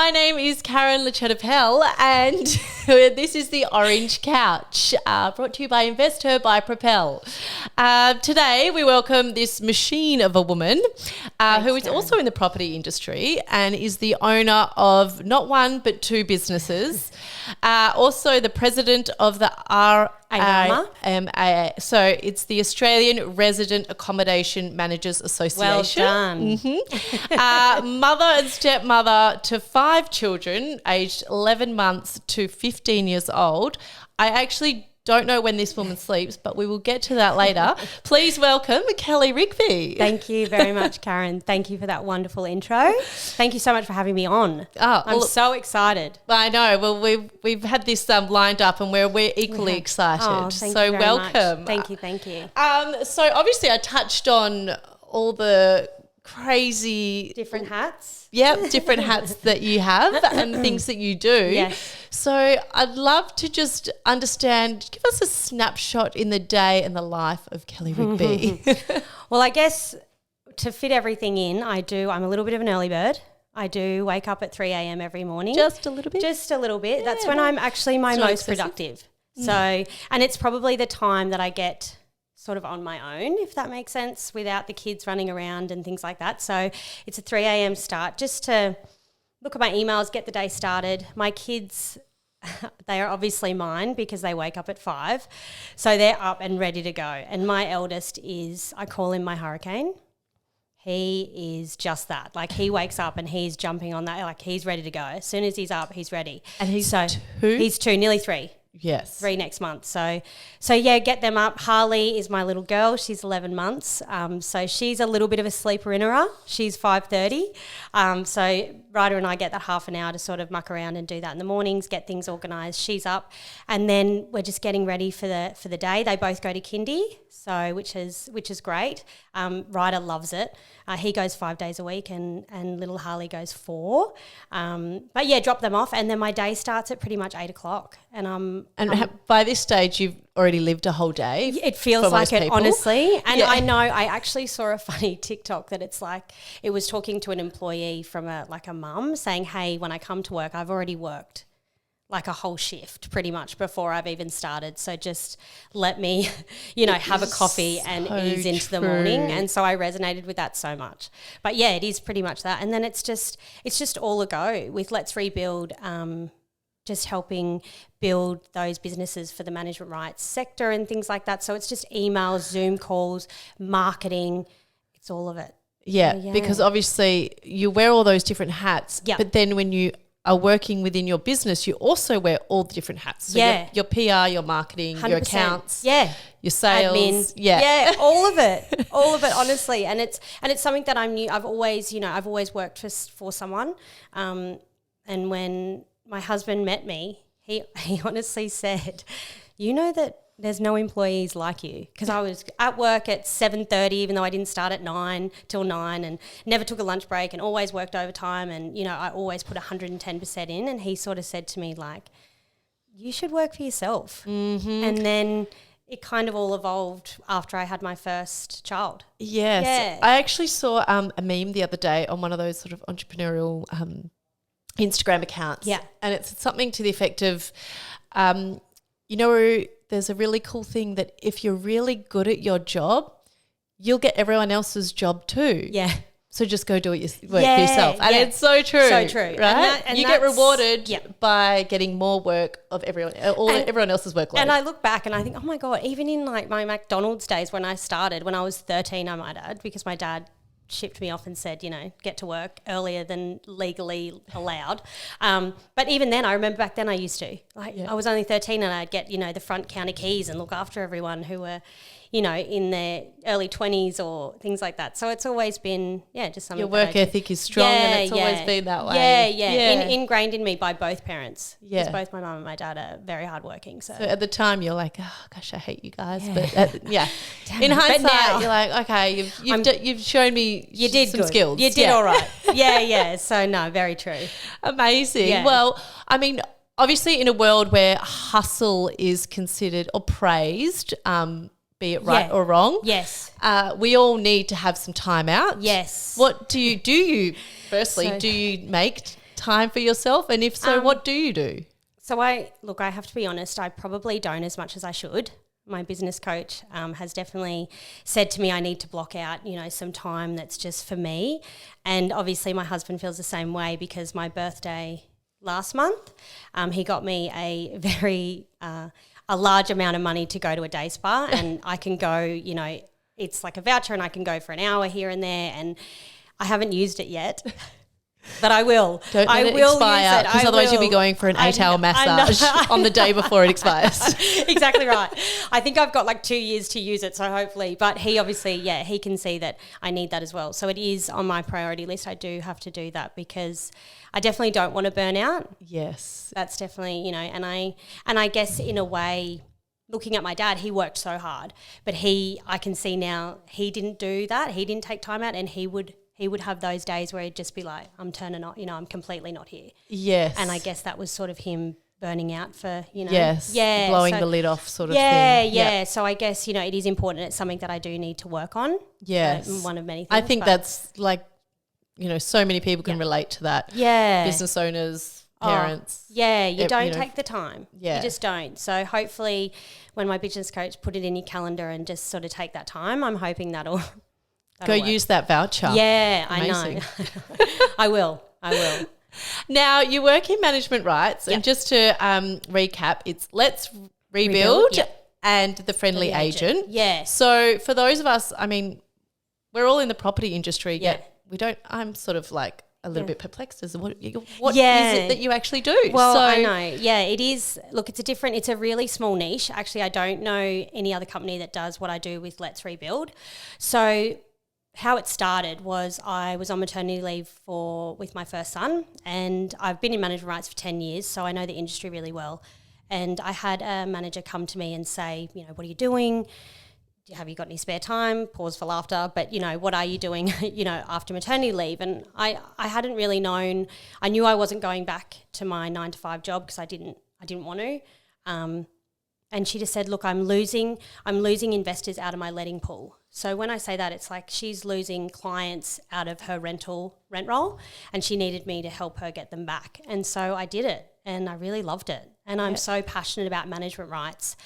My name is Karen Lechetta-Pell, and this is the Orange Couch, brought to you by Invest Her by Propel. Today we welcome this machine of a woman who is also in the property industry and is the owner of not one but two businesses. Also the president of the RAMA. So it's the Australian Resident Accommodation Managers Association. Well done. Mm-hmm. Mother and stepmother to 5 children aged 11 months to 15 years old. I actually don't know when this woman sleeps, but we will get to that later. Please welcome Kelly Rigby. Thank you very much, Karen. Thank you for that wonderful intro. Thank you so much for having me on. I'm so excited. I know. Well, we've had this lined up, and we're equally excited. Thank so you very welcome. Much. Thank you. So obviously, I touched on all the crazy different hats. Yep, different hats that you have and things that you do. Yes. So I'd love to just understand, give us a snapshot in the day and the life of Kelly Rigby. Well, I guess to fit everything in, I'm a little bit of an early bird. I do wake up at 3 a.m. every morning. Just a little bit? Just a little bit. Yeah, that's when I'm actually my most productive. So, and it's probably the time that I get sort of on my own, if that makes sense, without the kids running around and things like that. So it's a 3 a.m. start just to look at my emails, get the day started. My kids, they are obviously mine because they wake up at 5. So they're up and ready to go. And my eldest is, I call him my hurricane. He is just that. Like, he wakes up and he's jumping on that. Like, he's ready to go. As soon as he's up, he's ready. And he's 2? He's 2, nearly 3. Yes. 3 next month. So yeah, get them up. Harley is my little girl. She's 11 months. So she's a little bit of a sleeper in her. She's 5:30. So Ryder and I get that half an hour to sort of muck around and do that in the mornings, get things organised. She's up, and then we're just getting ready for the day. They both go to kindy, so which is great. Ryder loves it. He goes 5 days a week, and little Harley goes 4. But yeah, drop them off, and then my day starts at pretty much 8 o'clock. And by this stage, you've already lived a whole day. It feels like it, honestly. And yeah. I know I actually saw a funny TikTok that it's like, it was talking to an employee from a mum saying, hey, when I come to work, I've already worked like a whole shift pretty much before I've even started. So just let me, have a coffee and ease into the morning. And so I resonated with that so much. But yeah, it is pretty much that. And then it's just all a go with Let's Rebuild, just helping build those businesses for the management rights sector and things like that. So it's just emails, Zoom calls, marketing, it's all of it. Yeah, because obviously you wear all those different hats, but then when you are working within your business, you also wear all the different hats. So your PR, your marketing, 100%. Your accounts, your sales, admin, all of it, honestly. And it's something that I'm new. I've always worked for someone. And when my husband met me, he honestly said, that there's no employees like you, because I was at work at 7:30, even though I didn't start at 9 till 9, and never took a lunch break and always worked overtime, and I always put 110% in. And he sort of said to me, like, you should work for yourself. Mm-hmm. And then it kind of all evolved after I had my first child. Yes. Yeah. I actually saw a meme the other day on one of those sort of entrepreneurial Instagram accounts. Yeah. And it's something to the effect of, there's a really cool thing that if you're really good at your job, you'll get everyone else's job too. Yeah. So just go do it work for yourself. And it's so true. So true. Right? And you get rewarded by getting more work of everyone else's workload. And I look back and I think, oh my God, even in like my McDonald's days when I started, when I was 13, I might add, because my dad shipped me off and said, get to work earlier than legally allowed. But even then, I remember back then I used to. I was only 13 and I'd get, the front counter keys and look after everyone who were, in their early 20s or things like that. So it's always been, just something. Your work ethic is strong and it's always been that way. Yeah. Ingrained in me by both parents. Yeah. Because both my mum and my dad are very hardworking. So at the time you're like, oh gosh, I hate you guys. Yeah. But in hindsight, now, you're like, okay, you've shown me some skills. You did all right. Yeah. So no, very true. Amazing. Yeah. Well, I mean, obviously in a world where hustle is considered or praised, be it right or wrong. Yes. We all need to have some time out. Yes. What do you firstly, do you make time for yourself? And if so, what do you do? So I have to be honest, I probably don't as much as I should. My business coach has definitely said to me I need to block out, some time that's just for me. And obviously my husband feels the same way because my birthday last month, he got me a very a large amount of money to go to a day spa, and I can go, it's like a voucher and I can go for an hour here and there, and I haven't used it yet. But I will. Don't let it expire, because otherwise you'll be going for an 8-hour massage on the day before it expires. Exactly right. I think I've got like 2 years to use it, so hopefully. But he obviously, he can see that I need that as well. So it is on my priority list. I do have to do that because I definitely don't want to burn out. Yes. That's definitely, and I guess in a way, looking at my dad, he worked so hard, but I can see now he didn't do that. He didn't take time out, and he would have those days where he'd just be like, I'm turning off, I'm completely not here. Yes. And I guess that was sort of him burning out for, Yes. Yeah. Blowing the lid off sort of thing. Yeah. So I guess, it is important. It's something that I do need to work on. Yes. One of many things. I think that's like, so many people can relate to that. Yeah. Business owners, parents. You don't take the time. Yeah. You just don't. So hopefully when my business coach put it in your calendar and just sort of take that time, I'm hoping that'll go work. Use that voucher. Yeah, Amazing. I know. I will. Now, you work in management rights, and just to recap, it's Let's Rebuild and the Friendly Agent. Yeah. So for those of us, we're all in the property industry, yet I'm sort of like a little bit perplexed as to what is it that you actually do? Well, I know. Yeah, it is. Look, it's a really small niche. Actually, I don't know any other company that does what I do with Let's Rebuild. So how it started was I was on maternity leave with my first son, and I've been in management rights for 10 years, so I know the industry really well. And I had a manager come to me and say, what are you doing? Have you got any spare time? Pause for laughter. But, what are you doing, after maternity leave? And I hadn't really known. I knew I wasn't going back to my 9-to-5 job because I didn't want to. And she just said, look, I'm losing investors out of my letting pool. So when I say that, it's like she's losing clients out of her rent roll, and she needed me to help her get them back. And so I did it, and I really loved it. And I'm so passionate about management rights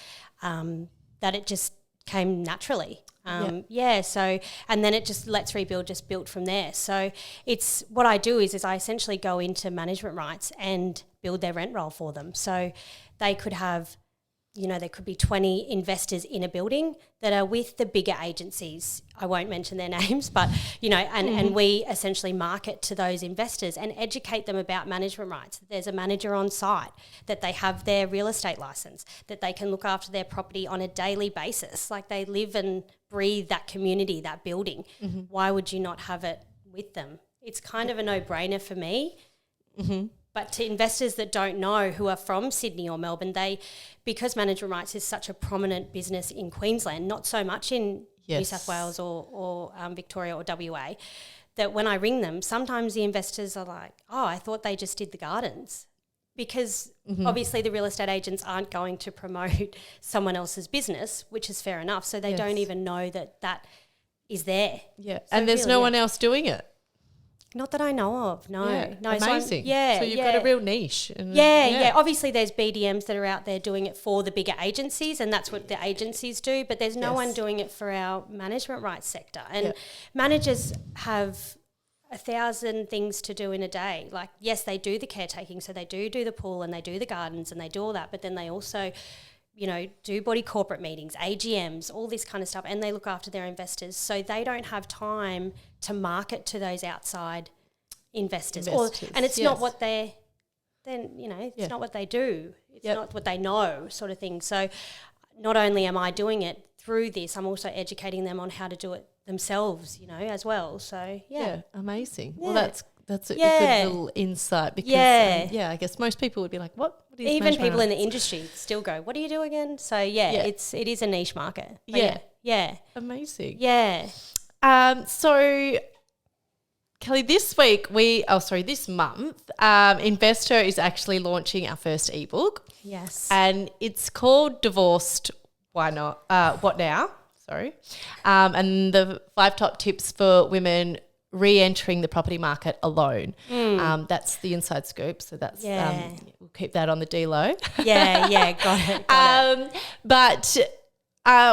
that it just came naturally. So, and then it just Let's Rebuild just built from there. So it's what I do is I essentially go into management rights and build their rent roll for them. So they could have, there could be 20 investors in a building that are with the bigger agencies. I won't mention their names, but, and we essentially market to those investors and educate them about management rights. There's a manager on site, that they have their real estate license, that they can look after their property on a daily basis. Like they live and breathe that community, that building. Mm-hmm. Why would you not have it with them? It's kind of a no-brainer for me. Mm-hmm. But to investors that don't know, who are from Sydney or Melbourne, because management rights is such a prominent business in Queensland, not so much in New South Wales or Victoria or WA, that when I ring them, sometimes the investors are like, oh, I thought they just did the gardens. Because obviously the real estate agents aren't going to promote someone else's business, which is fair enough. So they don't even know that is there. Yeah, so and there's no one else doing it. Not that I know of, no. No, amazing. So you've got a real niche. And Obviously there's BDMs that are out there doing it for the bigger agencies, and that's what the agencies do, but there's no one doing it for our management rights sector. And managers have 1,000 things to do in a day. Like, yes, they do the caretaking, so they do the pool and they do the gardens and they do all that, but then they also do body corporate meetings, AGMs, all this kind of stuff, and they look after their investors. So they don't have time to market to those outside investors. And it's not what it's not what they do. It's not what they know, sort of thing. So not only am I doing it through this, I'm also educating them on how to do it themselves, as well. So, amazing. Yeah. Well, that's a good little insight because, I guess most people would be like, what? Even people in the industry still go, what do you do again? So, it is a niche market. Yeah. Amazing. Yeah. So, Kelly, this month, Investor is actually launching our first ebook. Yes. And it's called Divorced, Why Not? What Now? Sorry. And the 5 top tips for women re-entering the property market alone. That's the inside scoop. So that's we'll keep that on the D-low. Got it. But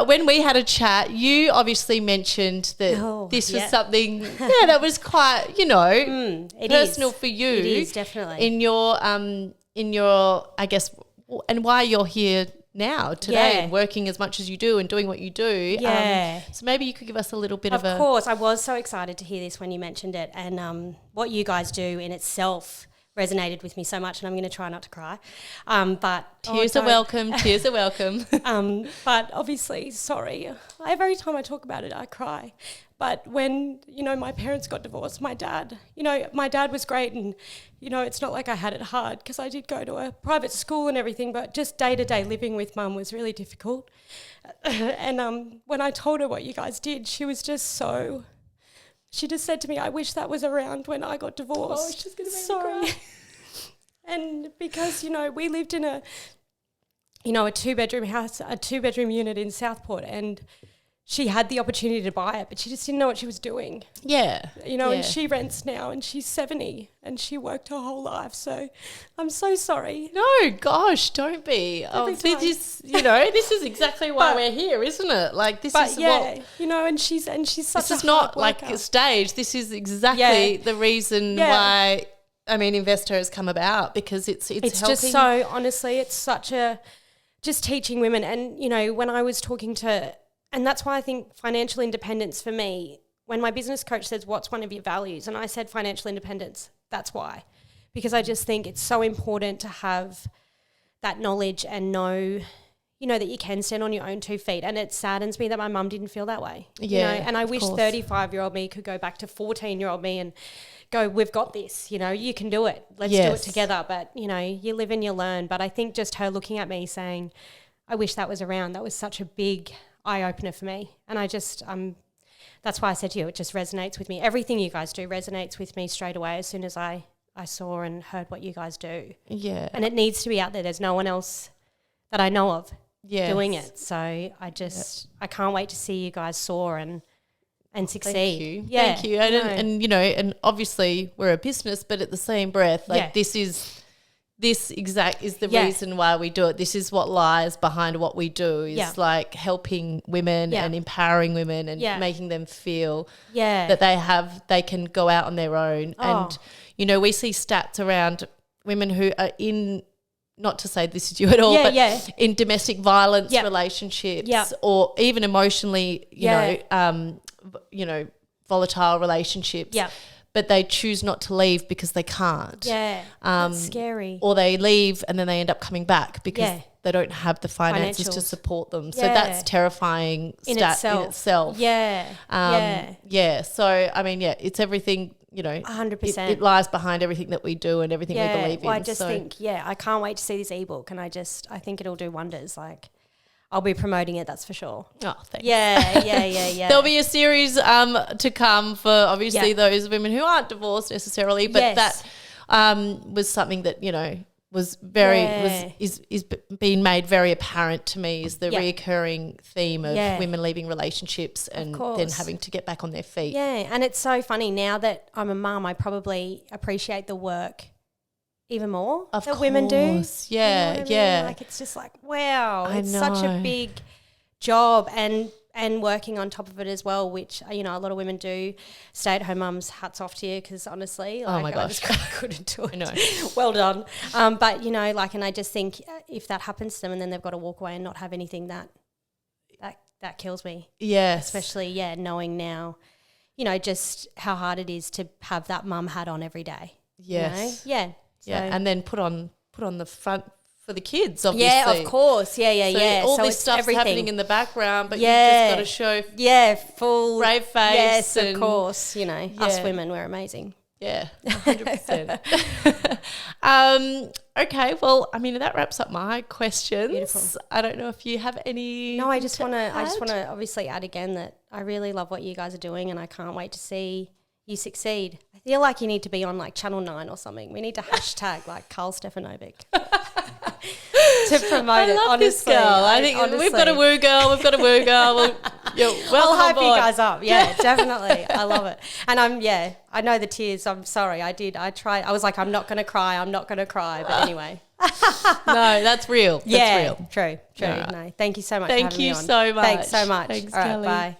when we had a chat, you obviously mentioned that this was something that was quite, personal for you. It is, definitely. In your, I guess, and why you're here now today and working as much as you do and doing what you do. So maybe you could give us a little bit of Of course. I was so excited to hear this when you mentioned it, and what you guys do in itself resonated with me so much, and I'm going to try not to cry. But tears are welcome. Tears are welcome. But obviously, sorry. Every time I talk about it, I cry. But when, my parents got divorced, my dad was great, and, it's not like I had it hard because I did go to a private school and everything, but just day-to-day living with mum was really difficult. And when I told her what you guys did, she was just so... She just said to me, I wish that was around when I got divorced. Oh, she's going to make me cry. And because, we lived in a 2-bedroom house, a 2-bedroom unit in Southport, and she had the opportunity to buy it, but she just didn't know what she was doing. Yeah. And she rents now, and she's 70, and she worked her whole life. So I'm so sorry. No, gosh, don't be. This is exactly why we're here, isn't it? Like this is what and she's such this a is not hard like worker. a stage. This is exactly the reason why Investor has come about, because it's helping. Just so honestly, it's such a just teaching women, and when I was talking to. And that's why I think financial independence for me, when my business coach says, what's one of your values? And I said financial independence, that's why. Because I just think it's so important to have that knowledge and know, that you can stand on your own 2 feet. And it saddens me that my mum didn't feel that way. Yeah, and I wish 35-year-old me could go back to 14-year-old me and go, we've got this, you can do it. Let's do it together. But, you live and you learn. But I think just her looking at me saying, I wish that was around. That was such a big eye-opener for me. And I just, that's why I said to you, it just resonates with me. Everything you guys do resonates with me straight away as soon as I saw and heard what you guys do. Yeah. And it needs to be out there. There's no one else that I know of doing it. So I just, I can't wait to see you guys soar and succeed. Thank you. Yeah. Thank you. And obviously we're a business, but at the same breath, this is the reason why we do it. This is what lies behind what we do, is like helping women and empowering women and making them feel that they can go out on their own. And, we see stats around women who are in, not to say this is you at all, in domestic violence relationships or even emotionally, volatile relationships. Yeah. But they choose not to leave because they can't. Yeah, that's scary. Or they leave and then they end up coming back because they don't have the finances to support them. So that's terrifying in itself. Yeah, So, it's everything, 100%. It lies behind everything that we do and everything we believe in. Well, I just think, I can't wait to see this ebook, and I think it'll do wonders. Like, I'll be promoting it, that's for sure. Oh, thanks. Yeah. There'll be a series to come for obviously those women who aren't divorced necessarily, but that was something that, was very is being made very apparent to me, is the reoccurring theme of women leaving relationships and then having to get back on their feet. Yeah, and it's so funny now that I'm a mum, I probably appreciate the work even more that women do. Yeah, you know what I mean? Like, it's just like, wow, it's such a big job, and working on top of it as well, which, a lot of women do. Stay-at-home mums, hats off to you, because honestly, oh my gosh, I just couldn't do it. I know. Well done. But, and I just think if that happens to them and then they've got to walk away and not have anything, that kills me. Yes. Especially, knowing now, just how hard it is to have that mum hat on every day. Yes. Yeah. So. Yeah, and then put on the front for the kids, obviously. Yeah, of course. Yeah. All so this stuff's everything happening in the background, but you've just got to show full brave face. Yes, of course. Us women, we're amazing. Yeah, 100%. Okay, well, that wraps up my questions. Beautiful. I don't know if you have any. No, I just want to obviously add again that I really love what you guys are doing, and I can't wait to see you succeed. I feel like you need to be on like Channel 9 or something. We need to hashtag like Carl Stefanovic to promote it. I love this girl. I think we've got a woo girl. welcome I'll on hype you board. guys up. Yeah, definitely. I love it. And I know the tears. I'm sorry. I tried. I was like, I'm not going to cry. But anyway. No, that's real. That's real. True. All right. No, thank you so much for Thank having me you on. so much. Thanks so much. Thanks, All right, Kelly. bye.